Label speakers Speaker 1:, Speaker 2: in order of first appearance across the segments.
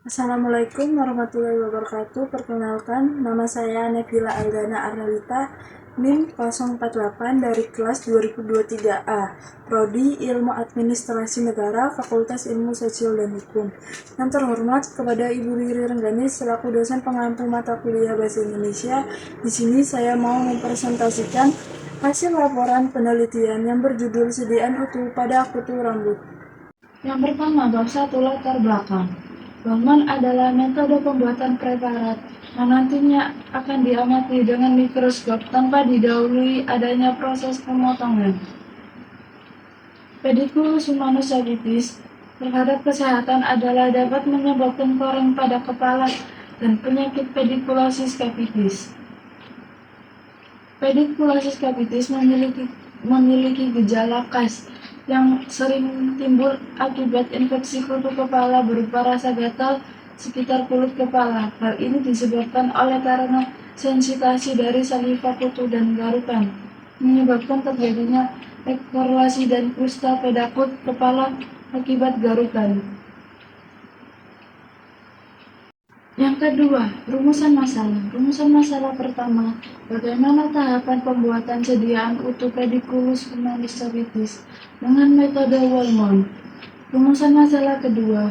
Speaker 1: Assalamualaikum warahmatullahi wabarakatuh. Perkenalkan, nama saya Nabila Aldana Arnelita, NIM 048 dari kelas 2023A, Prodi Ilmu Administrasi Negara, Fakultas Ilmu Sosial dan Hukum. Yang terhormat kepada Ibu Riri Renggani selaku dosen pengampu mata kuliah Bahasa Indonesia. Di sini saya mau mempresentasikan hasil laporan penelitian yang berjudul Sediaan Utuh pada Akutu Rambut. Yang pertama, bab 1 latar belakang. Balman adalah metode pembuatan preparat yang nantinya akan diamati dengan mikroskop tanpa didahului adanya proses pemotongan. Pediculus humanus sapitis terhadap kesehatan adalah dapat menyebabkan koreng pada kepala dan penyakit pediculosis capitis. Pediculosis capitis memiliki gejala khas yang sering timbul akibat infeksi kutu kepala berupa rasa gatal sekitar kulit kepala. Hal ini disebabkan oleh karena sensitasi dari saliva kutu dan garukan, menyebabkan terjadinya ekorlasi dan kusta pada kulit kepala akibat garukan. Yang kedua, rumusan masalah. Rumusan masalah pertama, bagaimana tahapan pembuatan sediaan utuh Pediculus humanus sapitis dengan metode Wallman. Rumusan masalah kedua,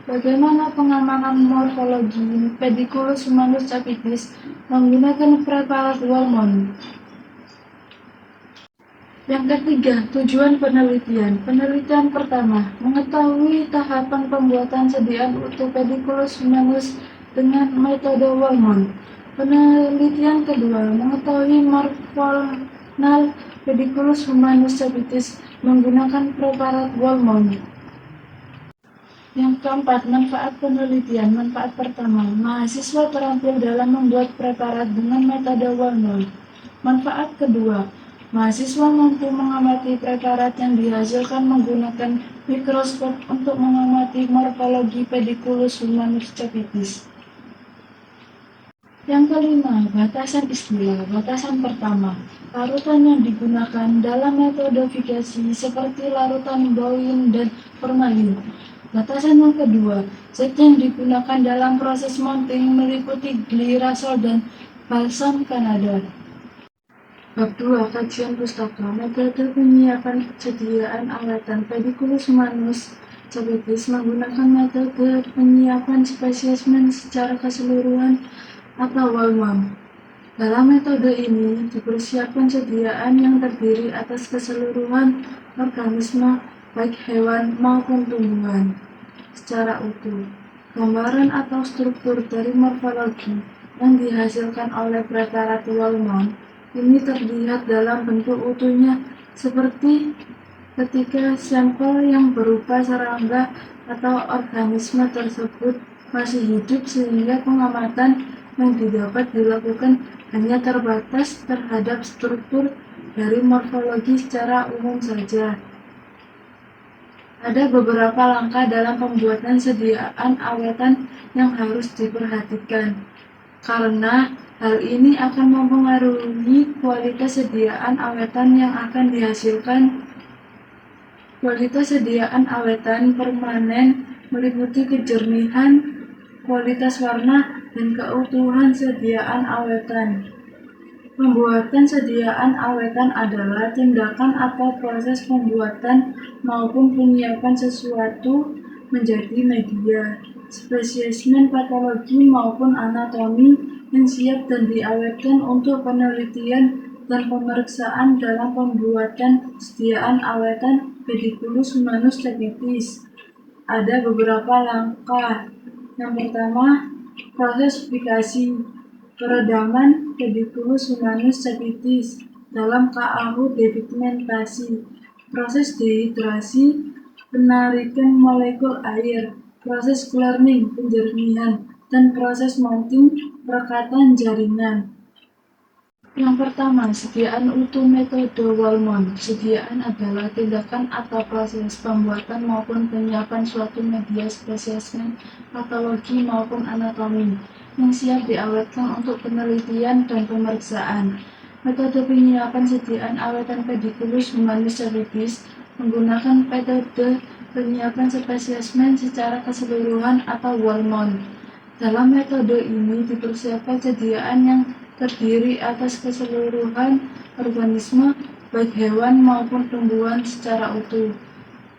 Speaker 1: bagaimana pengamanan morfologi Pediculus humanus sapitis menggunakan preparat Wallman. Yang ketiga, tujuan penelitian. Penelitian pertama, mengetahui tahapan pembuatan sediaan utuh Pediculus humanus dengan metode Wallman. Penelitian kedua, mengetahui morfonal Pediculus humanus sapitis menggunakan preparat Wallman. Yang keempat, manfaat penelitian. Manfaat pertama, mahasiswa terampil dalam membuat preparat dengan metode Wallman. Manfaat kedua, mahasiswa mampu mengamati preparat yang dihasilkan menggunakan mikroskop untuk mengamati morfologi Pediculus humanus sapitis. Yang kelima, batasan istilah. Batasan pertama, larutan yang digunakan dalam metode fikasi seperti larutan bauin dan formalin. Batasan yang kedua, zat yang digunakan dalam proses mounting meliputi glirasol dan balsam Kanada. Bab 2, kajian pustaka. Metode penyiapan persediaan awetan Pediculus humanus sapitis menggunakan metode penyiapan spesimen secara keseluruhan atau Wallman. Dalam metode ini dipersiapkan sediaan yang terdiri atas keseluruhan organisme baik hewan maupun tumbuhan secara utuh. Gambaran atau struktur dari morfologi yang dihasilkan oleh preparat Wallman ini terlihat dalam bentuk utuhnya seperti ketika sampel yang berupa serangga atau organisme tersebut masih hidup, sehingga pengamatan yang didapat dilakukan hanya terbatas terhadap struktur dari morfologi secara umum saja. Ada beberapa langkah dalam pembuatan sediaan awetan yang harus diperhatikan, karena hal ini akan mempengaruhi kualitas sediaan awetan yang akan dihasilkan. Kualitas sediaan awetan permanen meliputi kejernihan, kualitas warna, dan keutuhan sediaan awetan. Pembuatan sediaan awetan adalah tindakan atau proses pembuatan maupun penyiapan sesuatu menjadi media, spesimen patologi maupun anatomi yang siap dan diawetkan untuk penelitian dan pemeriksaan dalam pembuatan sediaan awetan Pediculus humanus sapitis. Ada beberapa langkah. Yang pertama, proses fikasi. Peredaman Pediculus humanus sapitis dalam KAU depigmentasi. Proses dehidrasi, penarikan molekul air. Proses cleaning, penjernihan, dan proses mounting, perekatan jaringan. Yang pertama, sediaan utuh metode Wallman. Sediaan adalah tindakan atau proses pembuatan maupun penyiapan suatu media spesimen patologi maupun anatomi yang siap diawetkan untuk penelitian dan pemeriksaan. Metode penyiapan sediaan awetan Pediculus humanus sapitis menggunakan metode penyiapan spesimen secara keseluruhan atau whole mount. Dalam metode ini dipersiapkan sediaan yang terdiri atas keseluruhan organisme, baik hewan maupun tumbuhan secara utuh.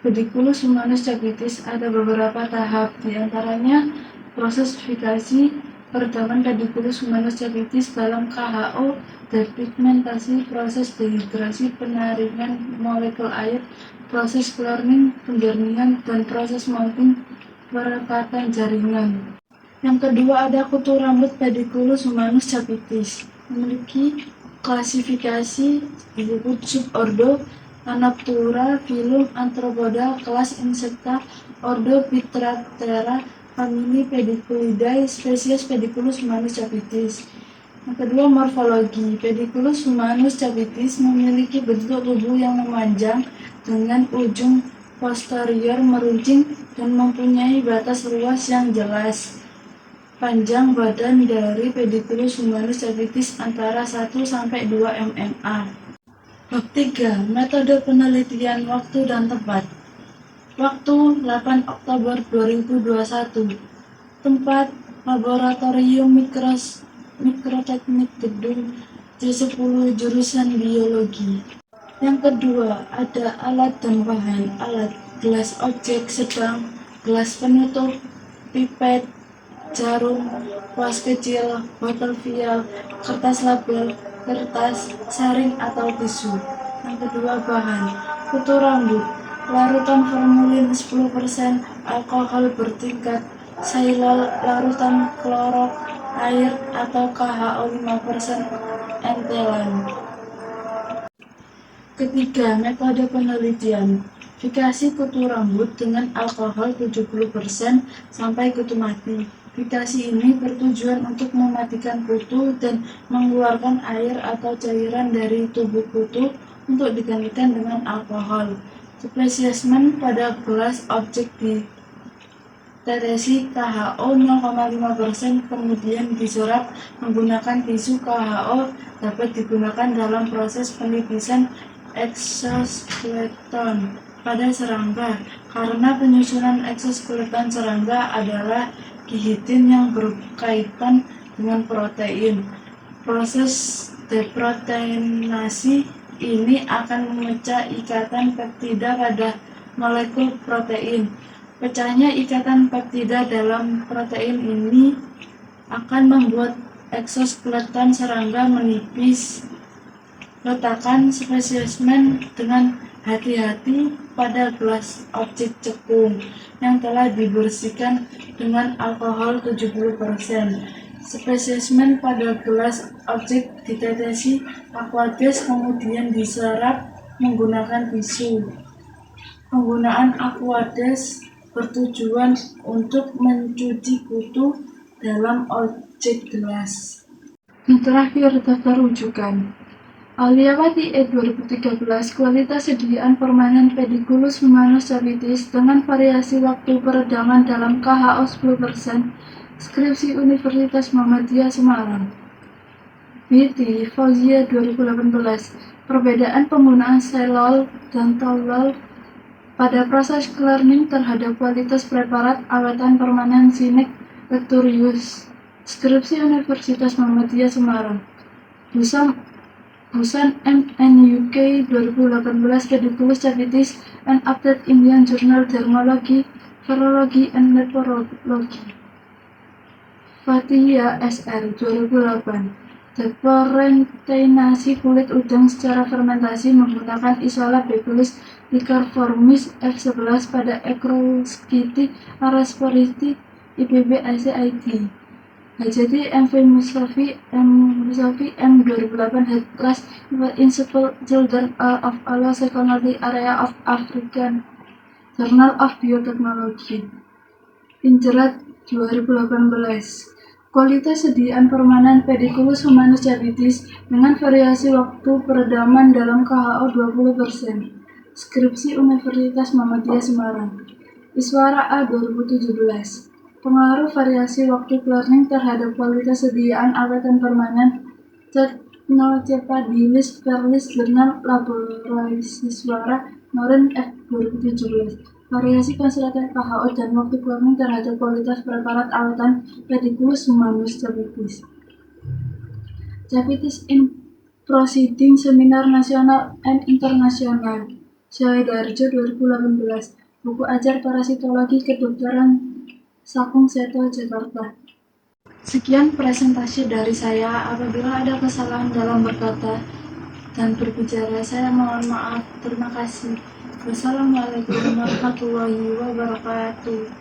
Speaker 1: Pediculus humanus capitis ada beberapa tahap, diantaranya proses fikasi, peredaman Pediculus humanus capitis dalam KHO, depigmentasi, proses dehidrasi, penyaringan molekul air, proses cleaning, penjernihan, dan proses mounting, perekatan jaringan. Yang kedua ada kutu rambut Pediculus humanus capitis, memiliki klasifikasi disebut subordo Anaptura, filum Arthropoda, kelas Insecta, ordo Phytoptera, famili Pediculidae, spesies Pediculus humanus capitis. Yang kedua morfologi. Pediculus humanus capitis memiliki bentuk tubuh yang memanjang dengan ujung posterior meruncing dan mempunyai batas ruas yang jelas. Panjang badan dari Pediculus humanus capitis antara 1 sampai 2 mma. Bab 3. Metode penelitian waktu dan tempat. Waktu 8 Oktober 2021. Tempat Laboratorium Mikroteknik Gedung C10 jurusan Biologi. Yang kedua, ada alat dan bahan. Alat: gelas objek sedang, gelas penutup, pipet, jarum, kuas kecil, botol vial, kertas label, kertas, saring atau tisu. Yang kedua, bahan: kutu rambut, larutan formalin 10%, alkohol bertingkat, xylol, larutan klorok, air atau KHO 5%, entelan. Ketiga, metode penelitian. Fikasi kutu rambut dengan alkohol 70% sampai kutu mati. Fikasi ini bertujuan untuk mematikan kutu dan mengeluarkan air atau cairan dari tubuh kutu untuk digantikan dengan alkohol. Spesimen pada gelas objek ditetesi KHO 0,5%, kemudian diserap menggunakan tisu. KHO dapat digunakan dalam proses penipisan eksoskeleton pada serangga, karena penyusunan eksoskeleton serangga adalah kihitin yang berkaitan dengan protein. Proses deproteinasi ini akan memecah ikatan peptida pada molekul protein. Pecahnya ikatan peptida dalam protein ini akan membuat eksoskeleton serangga menipis. Letakkan spesimen dengan hati-hati pada gelas objek cekung yang telah dibersihkan dengan alkohol 70%. Spesimen pada gelas objek ditetesi aqueous kemudian diserap menggunakan tisu. Penggunaan aqueous bertujuan untuk mencuci kutu dalam objek gelas. Yang terakhir, daftar rujukan. Auliawati 2013, kualitas sediaan permanen Pediculus humanus capitis dengan variasi waktu peredaman dalam KHO 10%, skripsi Universitas Muhammadiyah Semarang. BT Fauzia 2018, perbedaan penggunaan xylol dan tolol pada proses cleaning terhadap kualitas preparat awetan permanen Sinek Lecturius, skripsi Universitas Muhammadiyah Semarang. Busan MNUK 2018, Pediculus capitis, an update Indian Journal Dermatology, Virology and Nephrology. Fatihia SR 2008, deporentinasi kulit udang secara fermentasi menggunakan isolat Bacillus liquoriformis F11 pada Acroscythi arasporiti IPB ACID. Jadi MV Mustafi M 2008, Head Class in Simple Children of Allo Secondary Area of African, Journal of Biotechnology. Injerat 2018, kualitas sediaan permanen Pediculus humanus capitis dengan variasi waktu peredaman dalam KHO 20%, skripsi Universitas Muhammadiyah Semarang. Iswara A 2017, pengaruh variasi waktu cleaning terhadap kualitas sediaan awetan permanen, Technocephalidis Perlis Jurnal Laboratory Iswara Noren F 2017. Variasi konsultan WHO dan waktu warning terhadap kualitas preparat awatan Pediculus humanus capitis. Capitis in Proceeding Seminar Nasional and Internasional, Sidoarjo 2018. Buku ajar Parasitologi Kedokteran Sakung Seto, Jakarta. Sekian presentasi dari saya. Apabila ada kesalahan dalam berkata dan berbicara, saya mohon maaf. Terima kasih. Wassalamualaikum warahmatullahi wabarakatuh.